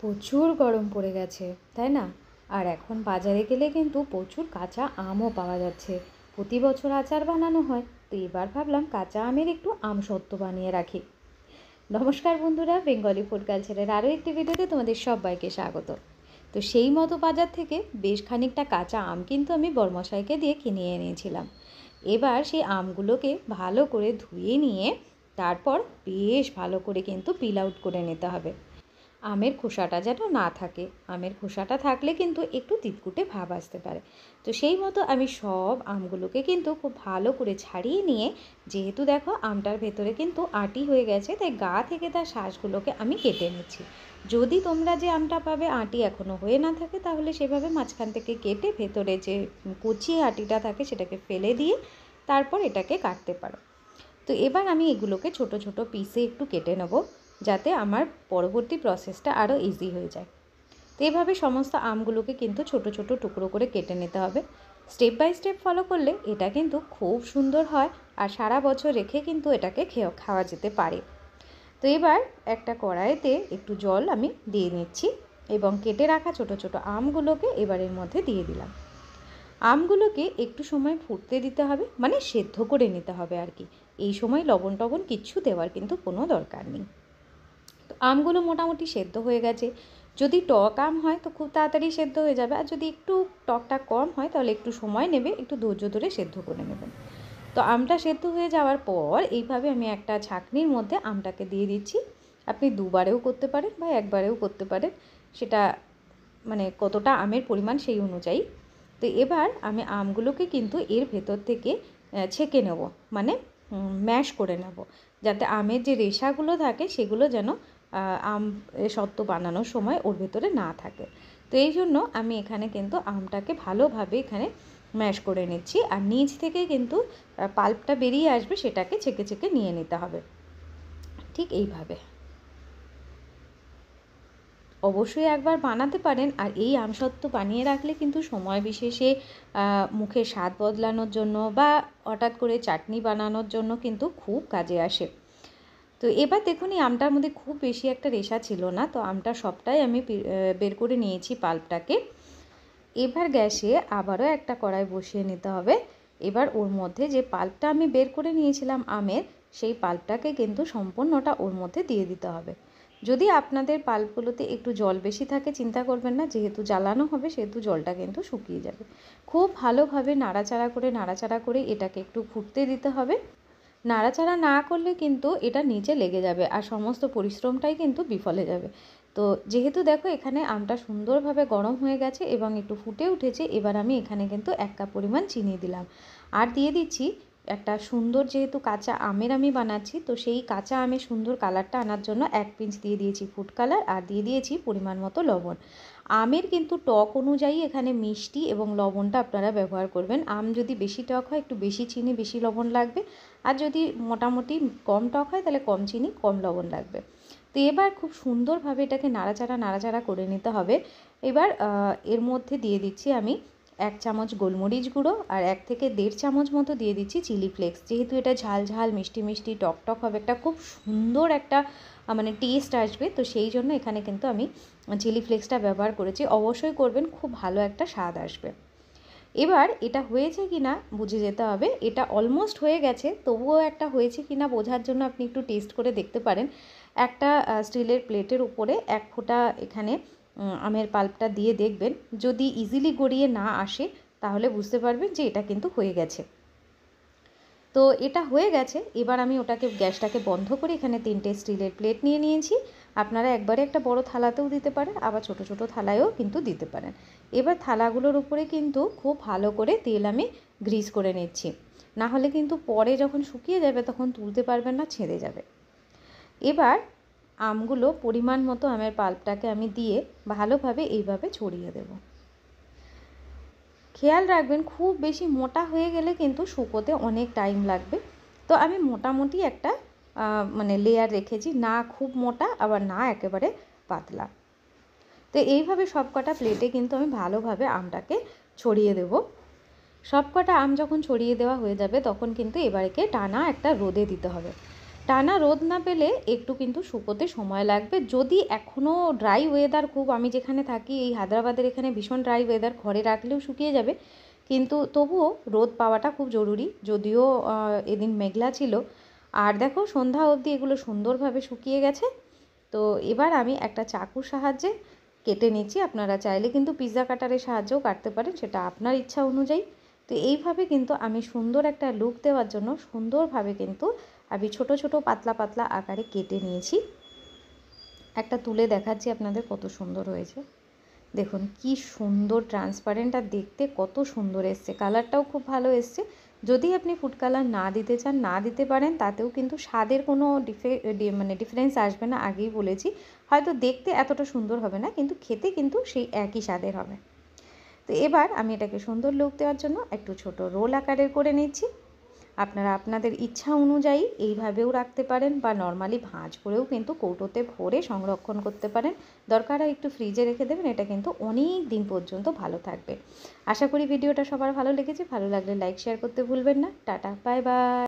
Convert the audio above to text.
প্রচুর গরম পড়ে গেছে, তাই না? আর এখন বাজারে গেলে কিন্তু প্রচুর কাঁচা আমও পাওয়া যাচ্ছে। প্রতি বছর আচার বানানো হয়, তো এবার ভাবলাম কাঁচা আমের একটু আমসত্ত্ব বানিয়ে রাখি। নমস্কার বন্ধুরা, বেঙ্গলি ফুড কালচারের আরও একটি ভিডিওতে তোমাদের সবাইকে স্বাগত। তো সেই মতো বাজার থেকে বেশ খানিকটা কাঁচা আম কিন্তু আমি বড়মশাইকে দিয়ে কিনে এনেছিলাম। এবার সেই আমগুলোকে ভালো করে ধুয়ে নিয়ে তারপর বেশ ভালো করে কিন্তু পিল আউট করে নিতে হবে। আমের খোসাটা যেন না থাকে, আমের খোসাটা থাকলে কিন্তু একটু তিতকুটে ভাব আসতে পারে। তো সেই মতো আমি সব আমগুলোকে কিন্তু খুব ভালো করে ছাড়িয়ে নিয়ে, যেহেতু দেখো আমটার ভেতরে কিন্তু আঁটি হয়ে গেছে, তাই গা থেকে তার শ্বাসগুলোকে আমি কেটে নিচ্ছি। যদি তোমরা যে আমটা পাবে আঁটি এখনও হয়ে না থাকে, তাহলে সেভাবে মাঝখান থেকে কেটে ভেতরে যে কুচিয়ে আঁটিটা থাকে সেটাকে ফেলে দিয়ে তারপর এটাকে কাটতে পারো। তো এবার আমি এগুলোকে ছোট ছোট পিসে একটু কেটে নেব, যাতে আমার পরবর্তী প্রসেসটা আরও ইজি হয়ে যায়। তো এইভাবে সমস্ত আমগুলোকে কিন্তু ছোট ছোট টুকরো করে কেটে নিতে হবে। স্টেপ বাই স্টেপ ফলো করলে এটা কিন্তু খুব সুন্দর হয়, আর সারা বছর রেখে কিন্তু এটাকে খাওয়া যেতে পারে। তো এবার একটা কড়াইতে একটু জল আমি দিয়ে নিচ্ছি এবং কেটে রাখা ছোট ছোট আমগুলোকে এবার এর মধ্যে দিয়ে দিলাম। আমগুলোকে একটু সময় ফুটতে দিতে হবে, মানে সেদ্ধ করে নিতে হবে আর কি। এই সময় লবণ টবণ কিচ্ছু দেওয়ার কিন্তু কোনো দরকার নেই। তো আমগুলো মোটামুটি সেদ্ধ হয়ে গেছে। যদি টক আম হয় তো খুব তাড়াতাড়ি সেদ্ধ হয়ে যাবে, আর যদি একটু টকটা কম হয় তাহলে একটু সময় নেবে, একটু ধৈর্য ধরে সেদ্ধ করে নেবেন। তো আমটা সেদ্ধ হয়ে যাওয়ার পর এইভাবে আমি একটা ছাঁকনির মধ্যে আমটাকে দিয়ে দিচ্ছি। আপনি দুবারেও করতে পারেন বা একবারেও করতে পারেন, সেটা মানে কতটা আমের পরিমাণ সেই অনুযায়ী। তো এবার আমি আমগুলোকে কিন্তু এর ভেতর থেকে ছেঁকে নেব, মানে ম্যাশ করে নেব, যাতে আমের যে রেশাগুলো থাকে সেগুলো যেন আম সত্ত্ব বানানোর সময় ওর ভেতরে না থাকে। তো এই জন্য আমি এখানে কিন্তু আমটাকে ভালোভাবে এখানে ম্যাশ করে নিচ্ছি, আর নিচ থেকে কিন্তু পাল্পটা বেরিয়ে আসবে, সেটাকে ছেঁকে ছেঁকে নিয়ে নিতে হবে ঠিক এইভাবে। অবশ্যই একবার বানাতে পারেন, আর এই আমসত্ত্ব বানিয়ে রাখলে কিন্তু সময় বিশেষে মুখের স্বাদ বদলানোর জন্য বা হঠাৎ করে চাটনি বানানোর জন্য কিন্তু খুব কাজে আসে। তো এবার দেখুন, এই আমটার মধ্যে খুব বেশি একটা রেশা ছিল না, তো আমটা সবটাই আমি বের করে নিয়েছি পাল্পটাকে। এবার গ্যাসে আবারও একটা কড়াই বসিয়ে নিতে হবে। এবার ওর মধ্যে যে পাল্পটা আমি বের করে নিয়েছিলাম আমের, সেই পাল্পটাকে কিন্তু সম্পূর্ণটা ওর মধ্যে দিয়ে দিতে হবে। যদি আপনাদের পাল্পগুলোতে একটু জল বেশি থাকে চিন্তা করবেন না, যেহেতু জ্বালানো হবে সেহেতু জলটা কিন্তু শুকিয়ে যাবে। খুব ভালোভাবে নাড়াচাড়া করে এটাকে একটু ফুটতে দিতে হবে। নাড়াচাড়া না করলে কিন্তু এটা নিচে লেগে যাবে আর সমস্ত পরিশ্রমটাই কিন্তু বিফলে যাবে। তো যেহেতু দেখো এখানে আমটা সুন্দরভাবে গরম হয়ে গেছে এবং একটু ফুটে উঠেছে, এবার আমি এখানে কিন্তু 1 কাপ পরিমাণ চিনি দিলাম, আর দিয়ে দিচ্ছি একটা সুন্দর, যেহেতু কাঁচা আমের আমি বানাচ্ছি, তো সেই কাঁচা আমের সুন্দর কালারটা আনার জন্য 1 পিঞ্চ দিয়ে দিয়েছি ফুড কালার, আর দিয়ে দিয়েছি পরিমাণ মতো লবণ। আমের কিন্তু টক অনুযায়ী এখানে মিষ্টি এবং লবণটা আপনারা ব্যবহার করবেন। আম যদি বেশি টক হয় একটু বেশি চিনি বেশি লবণ লাগবে, আর যদি মোটামুটি কম টক হয় তাহলে কম চিনি কম লবণ লাগবে। তো এবার খুব সুন্দরভাবে এটাকে নাড়াচাড়া করে নিতে হবে। এবার এর মধ্যে দিয়ে দিচ্ছি আমি 1 চামচ গোলমরিচ গুঁড়ো, আর 1 থেকে 1.5 চামচ মতো দিয়ে দিচ্ছি চিলি ফ্লেক্স। যেহেতু এটা ঝাল ঝাল মিষ্টি মিষ্টি টক টক হবে, একটা খুব সুন্দর একটা মানে টেস্ট আসবে, তো সেই জন্য এখানে কিন্তু আমি চিলি ফ্লেক্সটা ব্যবহার করেছি। অবশ্যই করবেন, খুব ভালো একটা স্বাদ আসবে। এবার এটা হয়েছে কি না বুঝে যেতে হবে। এটা অলমোস্ট হয়ে গেছে, তবুও একটা হয়েছে কি না বোঝার জন্য আপনি একটু টেস্ট করে দেখতে পারেন। একটা স্টিলের প্লেটের উপরে 1 ফোঁটা এখানে আমের পাল্পটা দিয়ে দেখবেন, যদি ইজিলি গড়িয়ে না আসে তাহলে বুঝতে পারবেন যে এটা কিন্তু হয়ে গেছে। তো এটা হয়ে গেছে। এবার আমি ওটাকে গ্যাসটাকে বন্ধ করে এখানে 3টে স্টিলের প্লেট নিয়ে নিয়েছি। আপনারা একবারে একটা বড় থালাতেও দিতে পারেন, আবার ছোট ছোট থালায়ও কিন্তু দিতে পারেন। এবার থালাগুলোর উপরে কিন্তু খুব ভালো করে তেল আমি গ্রিস করে নিচ্ছি, না হলে কিন্তু পরে যখন শুকিয়ে যাবে তখন তুলতে পারবেন না, ছেড়ে যাবে। এবার আমগুলো পরিমাণ মতো আমের পাল্পটাকে আমি দিয়ে ভালোভাবে এইভাবে ছড়িয়ে দেব। খেয়াল রাখবেন, খুব বেশি মোটা হয়ে গেলে কিন্তু শুকোতে অনেক টাইম লাগবে। তো আমি মোটামুটি একটা মানে লেয়ার রেখেছি, না খুব মোটা আবার না একেবারে পাতলা। তো এইভাবে সবকটা প্লেটে কিন্তু আমি ভালোভাবে আমটাকে ছড়িয়ে দেব। সবকটা আম যখন ছড়িয়ে দেওয়া হয়ে যাবে তখন কিন্তু এবারেকে টানা একটা রোদে দিতে হবে। টানা রোদ না পেলে একটু কিন্তু শুকোতে সময় লাগবে। যদি এখনও ড্রাই ওয়েদার খুব, আমি যেখানে থাকি এই হায়দ্রাবাদের এখানে ভীষণ ড্রাই ওয়েদার, ঘরে রাখলেও শুকিয়ে যাবে, কিন্তু তবুও রোদ পাওয়াটা খুব জরুরি। যদিও এদিন মেঘলা ছিল। আর দেখো সন্ধ্যা অবধি এগুলো সুন্দরভাবে শুকিয়ে গেছে। তো এবার আমি একটা চাকুর সাহায্যে কেটে নিচ্ছি। আপনারা চাইলে কিন্তু পিৎজা কাটারের সাহায্যেও কাটতে পারেন, সেটা আপনার ইচ্ছা অনুযায়ী। তো এইভাবে কিন্তু আমি সুন্দর একটা লুক দেওয়ার জন্য সুন্দরভাবে কিন্তু আমি ছোট ছোট পাতলা পাতলা আকারে কেটে নিয়েছি। একটা তুলে দেখাচ্ছি আপনাদের কত সুন্দর হয়েছে। দেখুন কি সুন্দর ট্রান্সপারেন্ট, আর দেখতে কত সুন্দর এসছে, কালারটাও খুব ভালো এসছে। যদি আপনি ফুড কালার না দিতে চান না দিতে পারেন, তাতেও কিন্তু স্বাদের কোনো ডিফারেন্স আসবে না, আগেই বলেছি। হয়তো দেখতে এতটা সুন্দর হবে না, কিন্তু খেতে কিন্তু সেই একই স্বাদের হবে। তো এবার আমি এটাকে সুন্দর লুক দেওয়ার জন্য একটু ছোট রোল আকারের করে নিচ্ছি। আপনারা আপনাদের ইচ্ছা অনুযায়ী এইভাবেও রাখতে পারেন, বা নর্মালি ভাঁজ করেও কিন্তু কৌটোতে ভরে সংরক্ষণ করতে পারেন। দরকার হয় একটু ফ্রিজে রেখে দেবেন, এটা কিন্তু অনেক দিন পর্যন্ত ভালো থাকবে। আশা করি ভিডিওটা সবার ভালো লেগেছে। ভালো লাগলে লাইক শেয়ার করতে ভুলবেন না। Tata, bye bye.